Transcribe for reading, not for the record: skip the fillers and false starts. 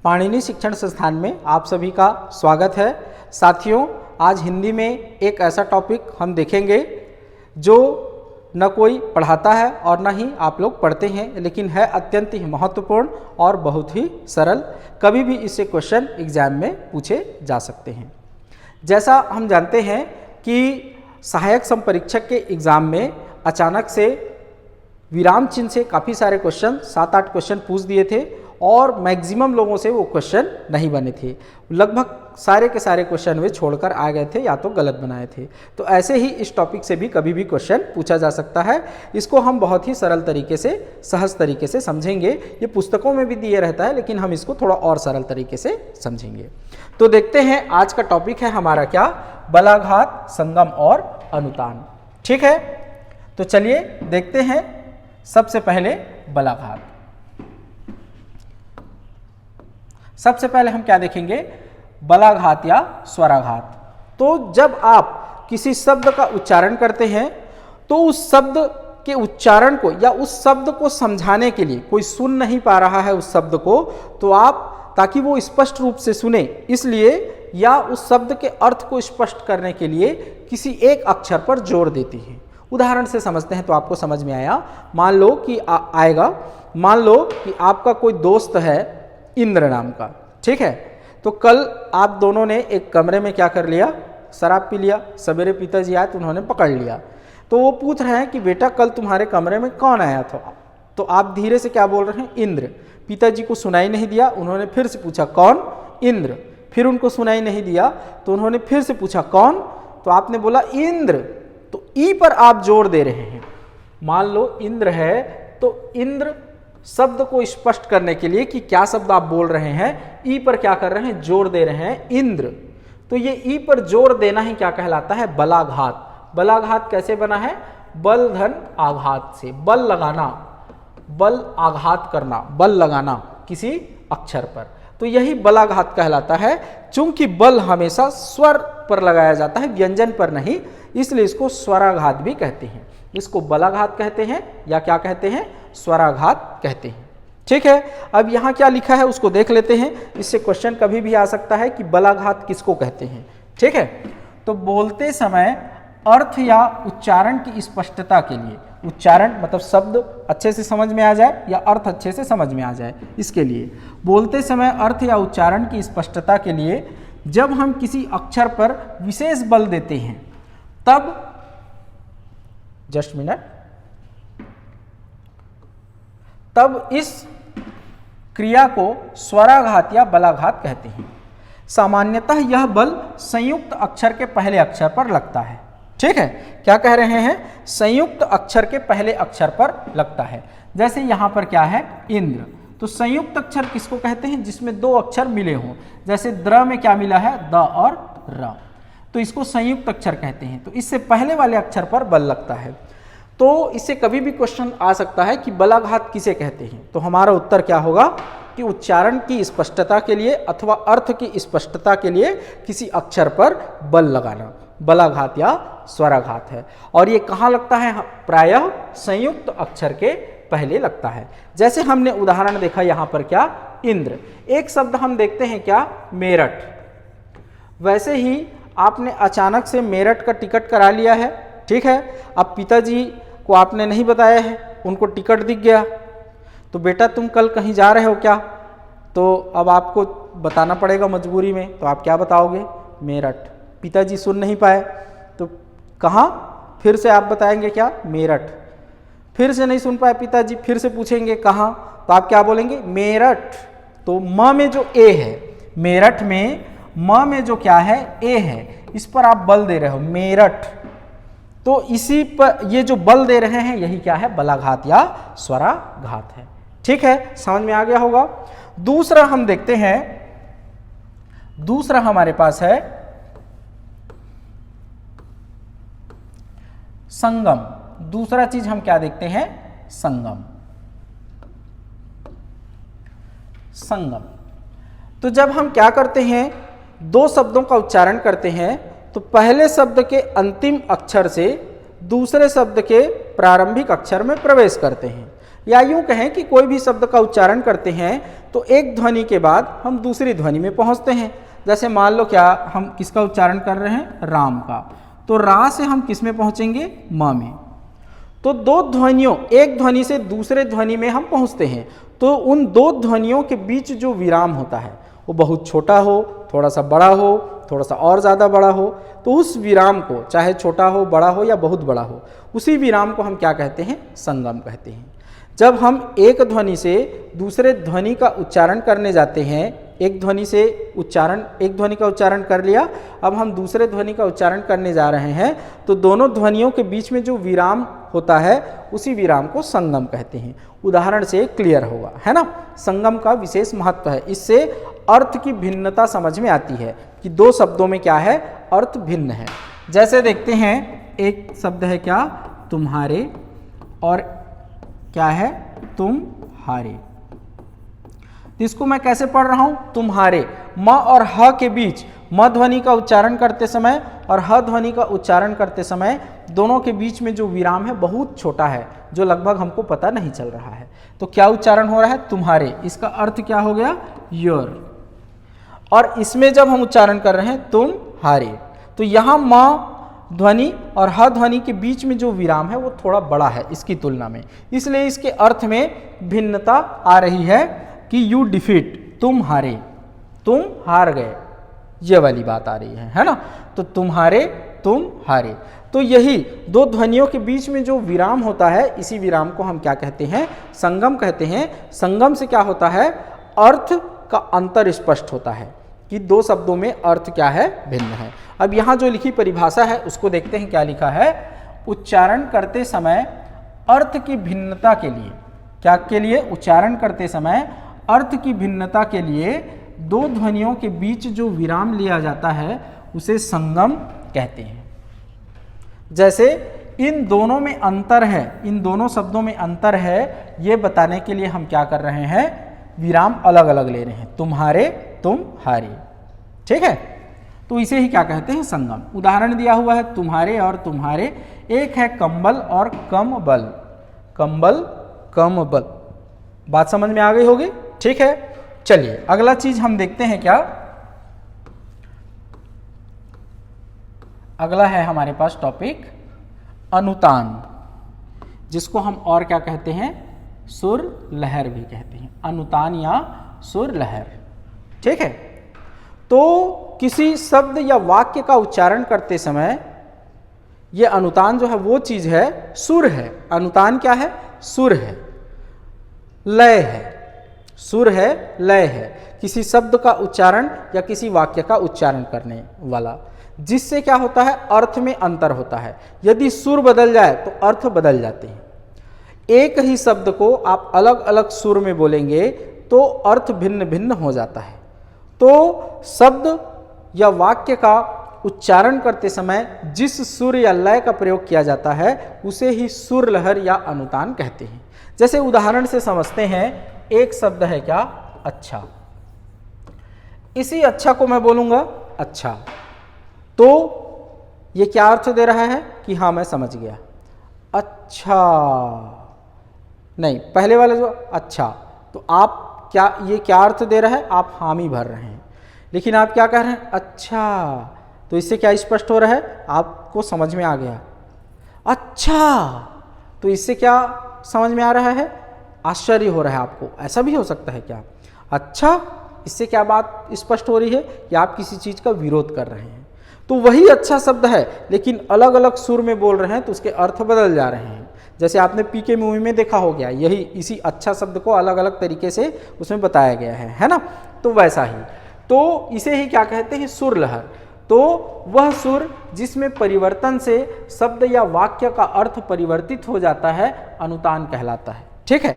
पाणिनि शिक्षण संस्थान में आप सभी का स्वागत है। साथियों, आज हिंदी में एक ऐसा टॉपिक हम देखेंगे जो न कोई पढ़ाता है और न ही आप लोग पढ़ते हैं, लेकिन है अत्यंत ही महत्वपूर्ण और बहुत ही सरल। कभी भी इससे क्वेश्चन एग्जाम में पूछे जा सकते हैं। जैसा हम जानते हैं कि सहायक संपरीक्षक के एग्ज़ाम में अचानक से विराम चिन्ह से काफ़ी सारे क्वेश्चन 7-8 क्वेश्चन पूछ दिए थे और मैक्सिमम लोगों से वो क्वेश्चन नहीं बने थे। लगभग सारे के सारे क्वेश्चन वे छोड़कर आ गए थे या तो गलत बनाए थे। तो ऐसे ही इस टॉपिक से भी कभी भी क्वेश्चन पूछा जा सकता है। इसको हम बहुत ही सरल तरीके से, सहज तरीके से समझेंगे। ये पुस्तकों में भी दिए रहता है, लेकिन हम इसको थोड़ा और सरल तरीके से समझेंगे। तो देखते हैं, आज का टॉपिक है हमारा क्या, बलाघात, संगम और अनुतान। ठीक है, तो चलिए देखते हैं। सबसे पहले बलाघात। सबसे पहले हम क्या देखेंगे, बलाघात या स्वराघात। तो जब आप किसी शब्द का उच्चारण करते हैं तो उस शब्द के उच्चारण को या उस शब्द को समझाने के लिए, कोई सुन नहीं पा रहा है उस शब्द को, तो आप ताकि वो स्पष्ट रूप से सुने इसलिए या उस शब्द के अर्थ को स्पष्ट करने के लिए किसी एक अक्षर पर जोर देती हैं। उदाहरण से समझते हैं तो आपको समझ में आया। मान लो कि मान लो कि आपका कोई दोस्त है इंद्र नाम का, ठीक है। तो कल आप दोनों ने एक कमरे में क्या कर लिया, शराब पी लिया। सवेरे पिताजी आए तो उन्होंने पकड़ लिया। तो वो पूछ रहे हैं कि बेटा कल तुम्हारे कमरे में कौन आया था। तो आप धीरे से क्या बोल रहे हैं, इंद्र। पिताजी को सुनाई नहीं दिया, उन्होंने फिर से पूछा कौन, इंद्र। फिर उनको सुनाई नहीं दिया तो उन्होंने फिर से पूछा कौन, तो आपने बोला इंद्र। तो ई पर आप जोर दे रहे हैं। मान लो इंद्र है तो इंद्र शब्द को स्पष्ट करने के लिए कि क्या शब्द आप बोल रहे हैं, ई पर क्या कर रहे हैं, जोर दे रहे हैं, इंद्र। तो ये ई पर जोर देना ही क्या कहलाता है, बलाघात। बलाघात कैसे बना है, बल धन आघात से। बल लगाना, बल आघात करना, बल लगाना किसी अक्षर पर, तो यही बलाघात कहलाता है। चूंकि बल हमेशा स्वर पर लगाया जाता है, व्यंजन पर नहीं, इसलिए इसको स्वराघात भी कहते हैं। इसको बलाघात कहते हैं या क्या कहते हैं, स्वराघात कहते हैं। ठीक है, अब यहाँ क्या लिखा है उसको देख लेते हैं। इससे क्वेश्चन कभी भी आ सकता है कि बलाघात किसको कहते हैं। ठीक है, तो बोलते समय अर्थ या उच्चारण की स्पष्टता के लिए, उच्चारण मतलब शब्द अच्छे से समझ में आ जाए या अर्थ अच्छे से समझ में आ जाए, इसके लिए बोलते समय अर्थ या उच्चारण की स्पष्टता के लिए जब हम किसी अक्षर पर विशेष बल देते हैं तब, जस्ट मिनट, तब इस क्रिया को स्वराघात या बलाघात कहते हैं। सामान्यतः यह बल संयुक्त अक्षर के पहले अक्षर पर लगता है। ठीक है, क्या कह रहे हैं, संयुक्त अक्षर के पहले अक्षर पर लगता है। जैसे यहां पर क्या है, इंद्र। तो संयुक्त अक्षर किसको कहते हैं, जिसमें दो अक्षर मिले हों। जैसे द्र में क्या मिला है, द और र, तो इसको संयुक्त अक्षर कहते हैं। तो इससे पहले वाले अक्षर पर बल लगता है। तो इससे कभी भी क्वेश्चन आ सकता है कि बलाघात किसे कहते हैं। तो हमारा उत्तर क्या होगा कि उच्चारण की स्पष्टता के लिए अथवा अर्थ की स्पष्टता के लिए किसी अक्षर पर बल लगाना बलाघात या स्वराघात है। और ये कहाँ लगता है, प्रायः संयुक्त अक्षर के पहले लगता है। जैसे हमने उदाहरण देखा यहाँ पर क्या, इंद्र। एक शब्द हम देखते हैं क्या, मेरठ। वैसे ही आपने अचानक से मेरठ का टिकट करा लिया है। ठीक है, अब पिताजी को आपने नहीं बताया है, उनको टिकट दिख गया, तो बेटा तुम कल कहीं जा रहे हो क्या, तो अब आपको बताना पड़ेगा मजबूरी में। तो आप क्या बताओगे, मेरठ। पिताजी सुन नहीं पाए तो कहाँ, फिर से आप बताएंगे क्या, मेरठ। फिर से नहीं सुन पाए पिताजी, फिर से पूछेंगे कहाँ, तो आप क्या बोलेंगे, मेरठ। तो म में जो ए है, मेरठ में म में जो क्या है, ए है, इस पर आप बल दे रहे हो, मेरठ। तो इसी पर ये जो बल दे रहे हैं यही क्या है, बलाघात या स्वराघात है। ठीक है, समझ में आ गया होगा। दूसरा हम देखते हैं, दूसरा हमारे पास है संगम। दूसरा चीज हम क्या देखते हैं, संगम। संगम, तो जब हम क्या करते हैं, दो शब्दों का उच्चारण करते हैं तो पहले शब्द के अंतिम अक्षर से दूसरे शब्द के प्रारंभिक अक्षर में प्रवेश करते हैं। या यूं कहें कि कोई भी शब्द का उच्चारण करते हैं तो एक ध्वनि के बाद हम दूसरी ध्वनि में पहुंचते हैं। जैसे मान लो क्या हम किसका उच्चारण कर रहे हैं, राम का, तो रा से हम किस में पहुंचेंगे, म में। तो दो ध्वनियों, एक ध्वनि से दूसरे ध्वनि में हम पहुंचते हैं, तो उन दो ध्वनियों के बीच जो विराम होता है वो बहुत छोटा हो, थोड़ा सा बड़ा हो, थोड़ा सा और ज़्यादा बड़ा हो, तो उस विराम को, चाहे छोटा हो, बड़ा हो या बहुत बड़ा हो, उसी विराम को हम क्या कहते हैं, संगम कहते हैं। जब हम एक ध्वनि से दूसरे ध्वनि का उच्चारण करने जाते हैं, एक ध्वनि का उच्चारण कर लिया, अब हम दूसरे ध्वनि का उच्चारण करने जा रहे हैं, तो दोनों ध्वनियों के बीच में जो विराम होता है उसी विराम को संगम कहते हैं। उदाहरण से क्लियर होगा, है ना। संगम का विशेष महत्व है, इससे अर्थ की भिन्नता समझ में आती है कि दो शब्दों में क्या है, अर्थ भिन्न है। जैसे देखते हैं, एक शब्द है क्या, तुम्हारे, और क्या है, तुम्हारे। इसको मैं कैसे पढ़ रहा हूं, तुम्हारे। म और ह के बीच, म ध्वनि का उच्चारण करते समय और ह ध्वनि का उच्चारण करते समय दोनों के बीच में जो विराम है बहुत छोटा है, जो लगभग हमको पता नहीं चल रहा है। तो क्या उच्चारण हो रहा है, तुम्हारे। इसका अर्थ क्या हो गया, योर। और इसमें जब हम उच्चारण कर रहे हैं तुम्हारे, तो यहाँ म ध्वनि और ह ध्वनि के बीच में जो विराम है वो थोड़ा बड़ा है इसकी तुलना में, इसलिए इसके अर्थ में भिन्नता आ रही है कि यू डिफीट, तुम हारे, तुम हार गए, ये वाली बात आ रही है ना। तो तुम्हारे, तुम हारे। तो यही दो ध्वनियों के बीच में जो विराम होता है, इसी विराम को हम क्या कहते हैं, संगम कहते हैं। संगम से क्या होता है, अर्थ का अंतर स्पष्ट होता है कि दो शब्दों में अर्थ क्या है, भिन्न है। अब यहाँ जो लिखी परिभाषा है उसको देखते हैं, क्या लिखा है, उच्चारण करते समय अर्थ की भिन्नता के लिए, क्या के लिए, उच्चारण करते समय अर्थ की भिन्नता के लिए दो ध्वनियों के बीच जो विराम लिया जाता है उसे संगम कहते हैं। जैसे इन दोनों में अंतर है, इन दोनों शब्दों में अंतर है, ये बताने के लिए हम क्या कर रहे हैं, विराम अलग अलग ले रहे हैं, तुम्हारे, तुम्हारे, ठीक है। तो इसे ही क्या कहते हैं, संगम। उदाहरण दिया हुआ है, तुम्हारे और तुम्हारे। एक है कंबल और कम बल, कंबल, कम बल। बात समझ में आ गई होगी, ठीक है। चलिए अगला चीज हम देखते हैं, क्या अगला है हमारे पास टॉपिक, अनुतान, जिसको हम और क्या कहते हैं, सुर लहर भी कहते हैं, अनुतान या सुर लहर, ठीक है। तो किसी शब्द या वाक्य का उच्चारण करते समय यह अनुतान जो है वो चीज है, सुर है। अनुतान क्या है, सुर है, लय है, सुर है, लय है, किसी शब्द का उच्चारण या किसी वाक्य का उच्चारण करने वाला, जिससे क्या होता है, अर्थ में अंतर होता है। यदि सुर बदल जाए तो अर्थ बदल जाते हैं। एक ही शब्द को आप अलग अलग सुर में बोलेंगे तो अर्थ भिन्न भिन्न हो जाता है। तो शब्द या वाक्य का उच्चारण करते समय जिस सुर या लय का प्रयोग किया जाता है उसे ही सुर लहर या अनुतान कहते हैं। जैसे उदाहरण से समझते हैं, एक शब्द है क्या, अच्छा। इसी अच्छा को मैं बोलूंगा अच्छा, तो ये क्या अर्थ दे रहा है कि हाँ मैं समझ गया, अच्छा। नहीं, पहले वाला जो अच्छा, तो आप क्या, ये क्या अर्थ दे रहा है, आप हामी भर रहे हैं। लेकिन आप क्या कह रहे हैं, अच्छा, तो इससे क्या स्पष्ट हो रहा है, आपको समझ में आ गया। अच्छा, तो इससे क्या समझ में आ रहा है, आश्चर्य हो रहा है आपको। ऐसा भी हो सकता है क्या, अच्छा, इससे क्या बात स्पष्ट हो रही है कि आप किसी चीज का विरोध कर रहे हैं। तो वही अच्छा शब्द है लेकिन अलग अलग सुर में बोल रहे हैं तो उसके अर्थ बदल जा रहे हैं। जैसे आपने पीके मूवी में देखा हो गया, यही इसी अच्छा शब्द को अलग अलग तरीके से उसमें बताया गया है ना। तो वैसा ही, तो इसे ही क्या कहते हैं, सुर लहर। तो वह सुर जिसमें परिवर्तन से शब्द या वाक्य का अर्थ परिवर्तित हो जाता है अनुतान कहलाता है, ठीक है।